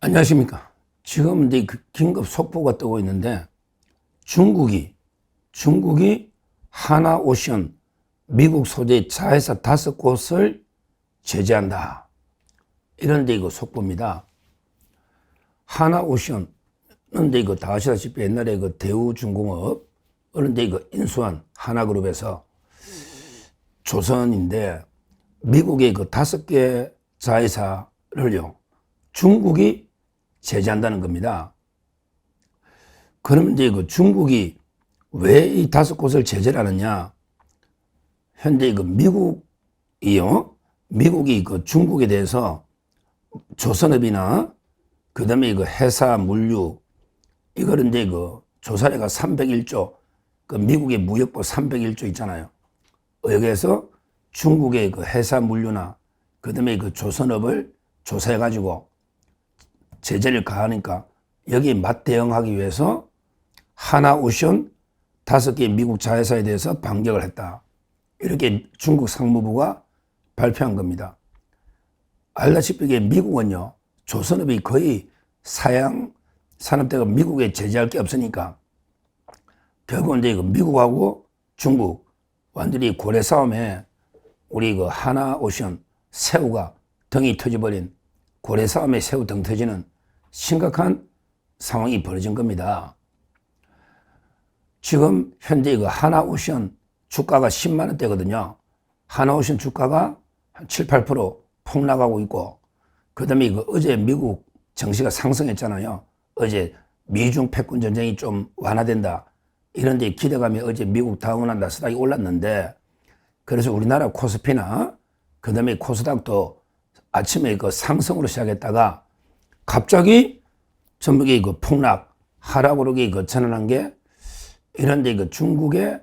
안녕하십니까. 지금 이제 긴급 속보가 뜨고 있는데 중국이 하나오션 미국 소재 자회사 5곳을 제재한다. 이런데 이거 속보입니다. 하나오션은 이거 다 아시다시피 옛날에 그 대우중공업 그런데 이거 인수한 하나그룹에서 조선인데 미국의 그 5개 자회사를요 중국이 제재한다는 겁니다. 그러면 이제 그 중국이 왜 이 5곳을 제재를 하느냐? 현재 그 미국이 그 중국에 대해서 조선업이나 그 다음에 그 회사 물류 이거를 이제 그 조사례가 301조 그 미국의 무역법 301조 있잖아요. 여기에서 중국의 그 회사 물류나 그 다음에 그 조선업을 조사해가지고 제재를 가하니까 여기에 맞대응하기 위해서 하나오션 5개 미국 자회사에 대해서 반격을 했다. 이렇게 중국 상무부가 발표한 겁니다. 알다시피 미국은요 조선업이 거의 사양 산업대가 미국에 제재할 게 없으니까 결국은 이제 미국하고 중국 완전히 고래 싸움에 우리 그 하나오션 새우가 덩이 터져버린 고래 싸움에 새우 등 터지는 심각한 상황이 벌어진 겁니다. 지금 현재 그 하나오션 주가가 10만 원대거든요. 하나오션 주가가 한 7, 8% 폭락하고 있고 그 다음에 어제 미국 증시가 상승했잖아요. 어제 미중 패권 전쟁이 좀 완화된다. 이런 데 기대감이 어제 미국 다우나 나스닥이 올랐는데 그래서 우리나라 코스피나 그 다음에 코스닥도 아침에 그 상승으로 시작했다가 갑자기 전북이 그 폭락, 하락으로 그 전환한 게 이런데 그 중국의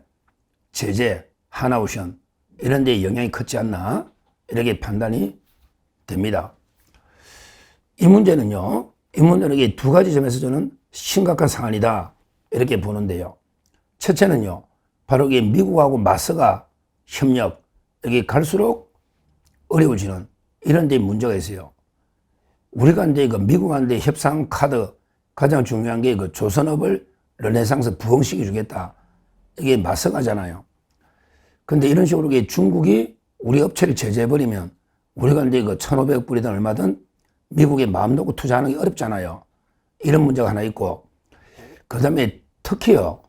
제재, 하나오션 이런데 영향이 컸지 않나 이렇게 판단이 됩니다. 이 문제는요, 이게 두 가지 점에서 저는 심각한 상황이다 이렇게 보는데요. 첫째는요, 바로 이게 미국하고 맞서가 협력 여기 갈수록 어려워지는 이런 데 문제가 있어요. 우리가 이제 그 미국한테 협상 카드 가장 중요한 게 그 조선업을 르네상스 부흥시켜 주겠다. 이게 맞서가잖아요. 근데 이런 식으로 중국이 우리 업체를 제재해버리면 우리가 이제 그 1,500억 불이든 얼마든 미국에 마음 놓고 투자하는 게 어렵잖아요. 이런 문제가 하나 있고 그 다음에 특히요.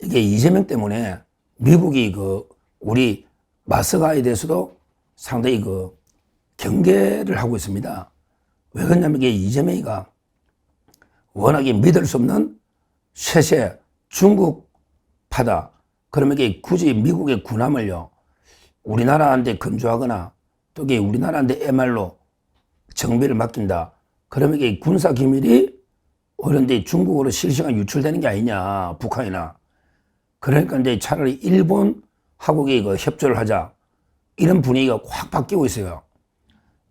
이게 이재명 때문에 미국이 그 우리 맞서가에 대해서도 상당히 그 경계를 하고 있습니다. 왜 그러냐면 이게 이재명이가 워낙에 믿을 수 없는 쇠세 중국파다. 그러면 이게 굳이 미국의 군함을요, 우리나라한테 건조하거나 또 이게 우리나라한테 MR로 정비를 맡긴다. 그러면 이게 군사 기밀이 그런데 중국으로 실시간 유출되는 게 아니냐, 북한이나. 그러니까 이제 차라리 일본하고 그 협조를 하자. 이런 분위기가 확 바뀌고 있어요.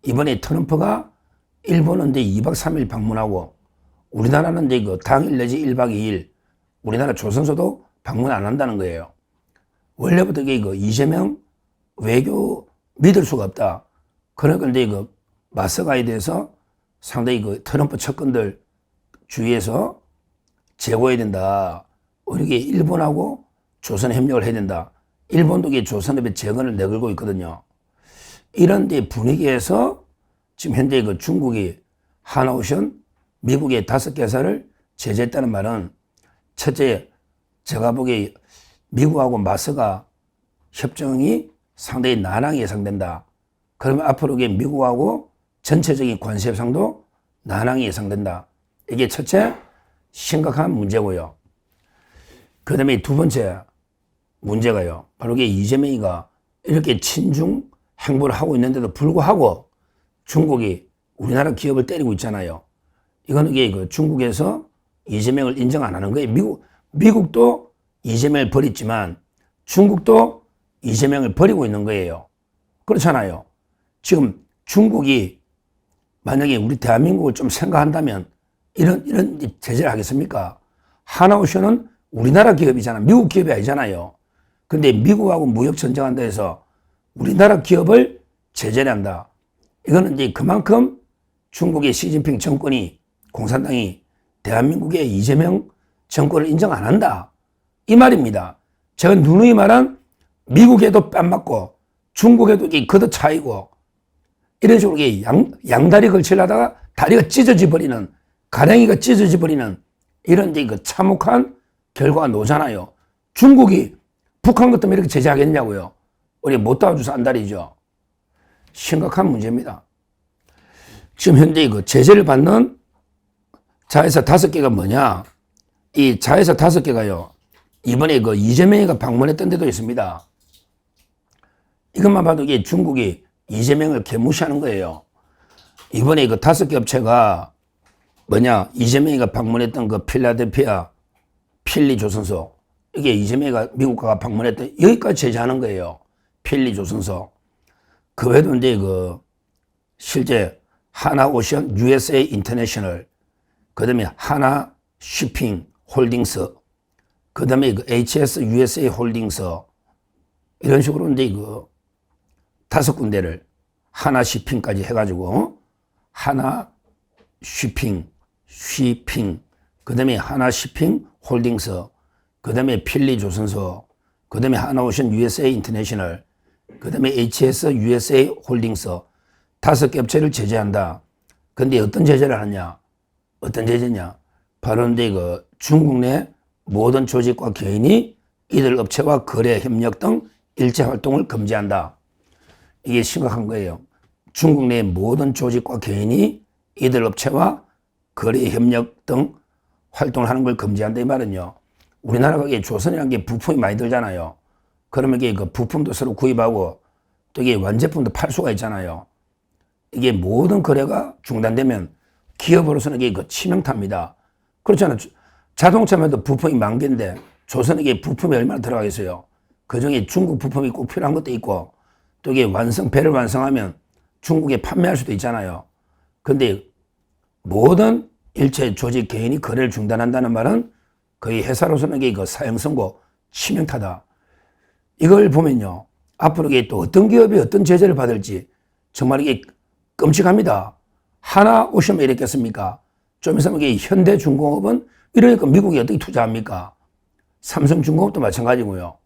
이번에 트럼프가 일본은 이제 2박 3일 방문하고 우리나라는 이제 그 당일 내지 1박 2일 우리나라 조선소도 방문 안 한다는 거예요. 원래부터 그 이재명 외교 믿을 수가 없다. 그러니까 이제 그 맞서가에 대해서 상당히 그 트럼프 측근들 주위에서 제고해야 된다. 우리가 일본하고 조선 협력을 해야 된다. 일본도 조선업의 재건을 내걸고 있거든요. 이런 데 분위기에서 지금 현재 그 중국이 하나오션 미국의 5개 회사를 제재했다는 말은 첫째, 제가 보기에 미국하고 맞서가 협정이 상당히 난항이 예상된다. 그러면 앞으로 미국하고 전체적인 관세 협상도 난항이 예상된다. 이게 첫째, 심각한 문제고요. 그 다음에 두 번째 문제가요. 바로 이재명이가 이렇게 친중 행보를 하고 있는데도 불구하고 중국이 우리나라 기업을 때리고 있잖아요. 이거는 그 중국에서 이재명을 인정 안 하는 거예요. 미국도 이재명을 버렸지만 중국도 이재명을 버리고 있는 거예요. 그렇잖아요. 지금 중국이 만약에 우리 대한민국을 좀 생각한다면 이런 제재를 하겠습니까? 하나오션은 우리나라 기업이잖아. 미국 기업이 아니잖아요. 근데 미국하고 무역 전쟁한다 해서 우리나라 기업을 제재를 한다. 이거는 이제 그만큼 중국의 시진핑 정권이, 공산당이 대한민국의 이재명 정권을 인정 안 한다. 이 말입니다. 제가 누누이 말한 미국에도 뺨 맞고 중국에도 걷어차이고 이런 식으로 양다리 걸치려다가 다리가 찢어져 버리는, 가랭이가 찢어져 버리는 이런 그 참혹한 결과가 나오잖아요. 중국이 북한 것 때문에 이렇게 제재하겠냐고요. 우리 못 도와줘서 안달이죠. 심각한 문제입니다. 지금 현재 그 제재를 받는 자회사 5개가 뭐냐? 이 자회사 5개가요. 이번에 그 이재명이가 방문했던 데도 있습니다. 이것만 봐도 이게 중국이 이재명을 개무시하는 거예요. 이번에 그 5개 업체가 뭐냐? 이재명이가 방문했던 그 필라델피아 필리 조선소, 이게 이재명이가 미국가 방문했던 여기까지 제재하는 거예요. 필리 조선소. 그 외에도 이제 그 실제 하나오션 USA 인터내셔널, 그 다음에 하나 쇼핑 홀딩스, 그 다음에 그 HS USA 홀딩스, 이런 식으로 이제 그 5군데를 하나 쇼핑까지 해가지고 하나 쇼핑, 그 다음에 하나 쇼핑 홀딩스, 그 다음에 필리 조선소, 그 다음에 하나오션 USA 인터내셔널, 그 다음에 HS USA 홀딩스 5개 업체를 제재한다. 근데 어떤 제재를 하느냐? 어떤 제재냐? 바로 이제 그 중국 내 모든 조직과 개인이 이들 업체와 거래, 협력 등 일체 활동을 금지한다. 이게 심각한 거예요. 중국 내 모든 조직과 개인이 이들 업체와 거래, 협력 등 활동을 하는 걸 금지한다. 이 말은요. 우리나라가 조선이라는 게 부품이 많이 들잖아요. 그러면 이게 그 부품도 서로 구입하고 또 이게 완제품도 팔 수가 있잖아요. 이게 모든 거래가 중단되면 기업으로서는 이게 그 치명타입니다. 그렇잖아요. 자동차만도 부품이 10,000개인데 조선에게 부품이 얼마나 들어가겠어요. 그 중에 중국 부품이 꼭 필요한 것도 있고 또 이게 배를 완성하면 중국에 판매할 수도 있잖아요. 근데 모든 일체 조직 개인이 거래를 중단한다는 말은 거의 회사로서는 이게 그 사형선고 치명타다. 이걸 보면요. 앞으로 이게 또 어떤 기업이 어떤 제재를 받을지 정말 이게 끔찍합니다. 하나 오시면 이랬겠습니까? 좀 있으면 이게 현대중공업은 이러니까 미국이 어떻게 투자합니까? 삼성중공업도 마찬가지고요.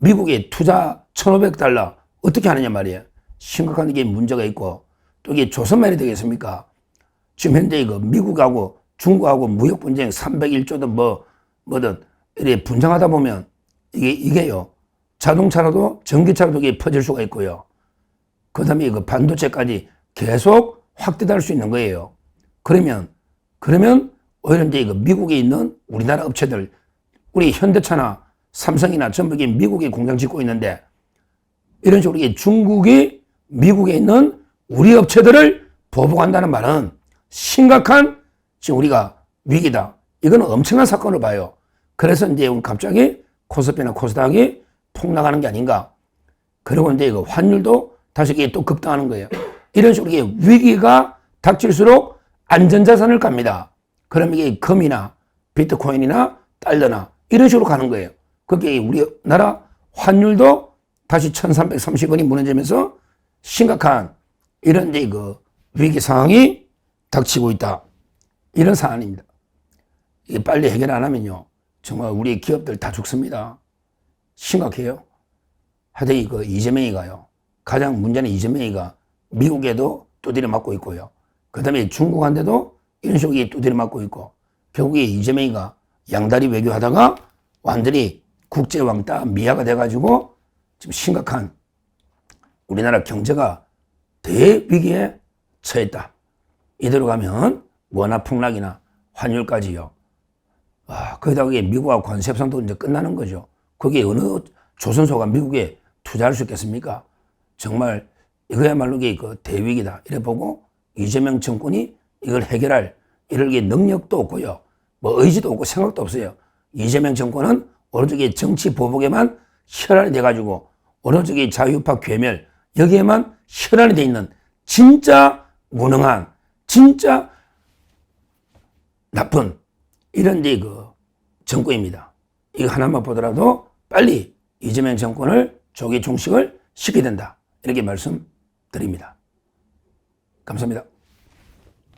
미국에 투자 $1,500 어떻게 하느냐 말이에요. 심각한 이게 문제가 있고 또 이게 조선만이 되겠습니까? 지금 현재 이거 미국하고 중국하고 무역 분쟁 301조든 뭐든 이렇게 분쟁하다 보면 이게요. 자동차라도 전기차라도 이게 퍼질 수가 있고요. 그 다음에 그 반도체까지 계속 확대될 수 있는 거예요. 그러면 오히려 이제 그 미국에 있는 우리나라 업체들, 우리 현대차나 삼성이나 전부 이게 미국에 공장 짓고 있는데 이런 식으로 이게 중국이 미국에 있는 우리 업체들을 보복한다는 말은 심각한 지금 우리가 위기다. 이거는 엄청난 사건을 봐요. 그래서 이제 갑자기 코스피나 코스닥이 폭락하는 게 아닌가. 그리고 이제 그 환율도 다시 이게 또 급등하는 거예요. 이런 식으로 이게 위기가 닥칠수록 안전자산을 갑니다. 그럼 이게 금이나 비트코인이나 달러나 이런 식으로 가는 거예요. 그게 우리나라 환율도 다시 1330원이 무너지면서 심각한 이런 이제 그 위기 상황이 닥치고 있다. 이런 사안입니다. 이게 빨리 해결 안 하면요. 정말 우리 기업들 다 죽습니다. 심각해요. 하여튼 그 이재명이가요. 가장 문제는 이재명이가 미국에도 두드려 맞고 있고요. 그 다음에 중국한테도 이런 식으로 두드려 맞고 있고 결국에 이재명이가 양다리 외교하다가 완전히 국제왕따 미아가 돼가지고 지금 심각한 우리나라 경제가 대위기에 처했다. 이대로 가면 원화 폭락이나 환율까지요. 거기다가 미국하고 관세 협상도 이제 끝나는 거죠. 거기에 어느 조선소가 미국에 투자할 수 있겠습니까? 정말 이거야말로 이게 그 대위기다. 이래 보고 이재명 정권이 이걸 해결할 이럴 능력도 없고요. 뭐 의지도 없고 생각도 없어요. 이재명 정권은 오로지 정치 보복에만 혈안이 돼가지고 오로지 자유우파 괴멸 여기에만 혈안이 돼 있는 진짜 무능한 진짜 나쁜 이런 이제 그 정권입니다. 이거 하나만 보더라도 빨리 이재명 정권을 조기 종식을 시켜야 된다. 이렇게 말씀드립니다. 감사합니다.